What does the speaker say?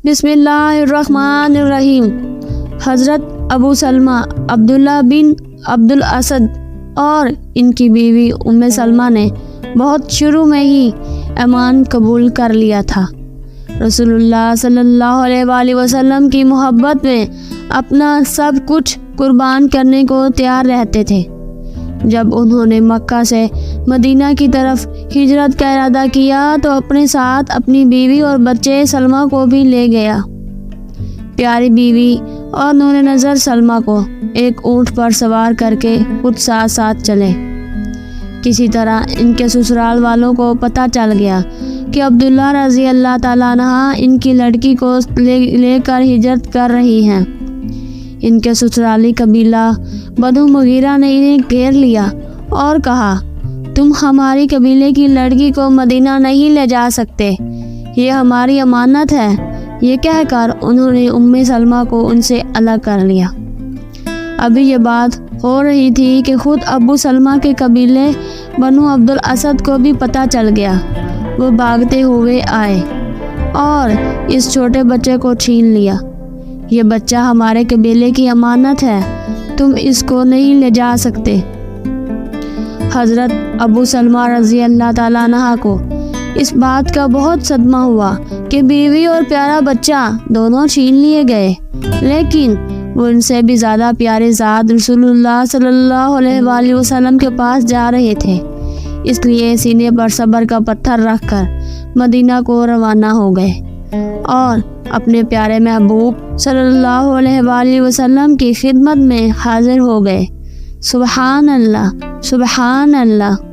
بسم اللہ الرحمن الرحیم۔ حضرت ابو سلمہ عبداللہ بن عبد الاسد اور ان کی بیوی ام سلمہ نے بہت شروع میں ہی ایمان قبول کر لیا تھا۔ رسول اللہ صلی اللہ علیہ وآلہ وسلم کی محبت میں اپنا سب کچھ قربان کرنے کو تیار رہتے تھے۔ جب انہوں نے مکہ سے مدینہ کی طرف ہجرت کا ارادہ کیا تو اپنے ساتھ اپنی بیوی اور بچے سلمہ کو بھی لے گیا۔ پیاری بیوی اور نور نظر سلمہ کو ایک اونٹ پر سوار کر کے خود ساتھ ساتھ چلے۔ کسی طرح ان کے سسرال والوں کو پتہ چل گیا کہ عبداللہ رضی اللہ تعالیٰ عنہ ان کی لڑکی کو لے کر ہجرت کر رہی ہیں۔ ان کے سسرالی قبیلہ بنو مغیرہ نے انہیں گھیر لیا اور کہا، تم ہماری قبیلے کی لڑکی کو مدینہ نہیں لے جا سکتے، یہ ہماری امانت ہے۔ یہ کہہ کر انہوں نے ام سلمہ کو ان سے الگ کر لیا۔ ابھی یہ بات ہو رہی تھی کہ خود ابو سلمہ کے قبیلے بنو عبد الاسد کو بھی پتہ چل گیا۔ وہ بھاگتے ہوئے آئے اور اس چھوٹے بچے کو چھین لیا۔ یہ بچہ ہمارے قبیلے کی امانت ہے، تم اس کو نہیں لے جا سکتے۔ حضرت ابو سلمہ رضی اللہ تعالیٰ عنہ کو اس بات کا بہت صدمہ ہوا کہ بیوی اور پیارا بچہ دونوں چھین لیے گئے، لیکن وہ ان سے بھی زیادہ پیارے ذات رسول اللہ صلی اللہ علیہ وآلہ وسلم کے پاس جا رہے تھے، اس لیے سینے پر صبر کا پتھر رکھ کر مدینہ کو روانہ ہو گئے اور اپنے پیارے محبوب صلی اللہ علیہ وآلہ وسلم کی خدمت میں حاضر ہو گئے۔ سبحان اللہ، سبحان اللہ۔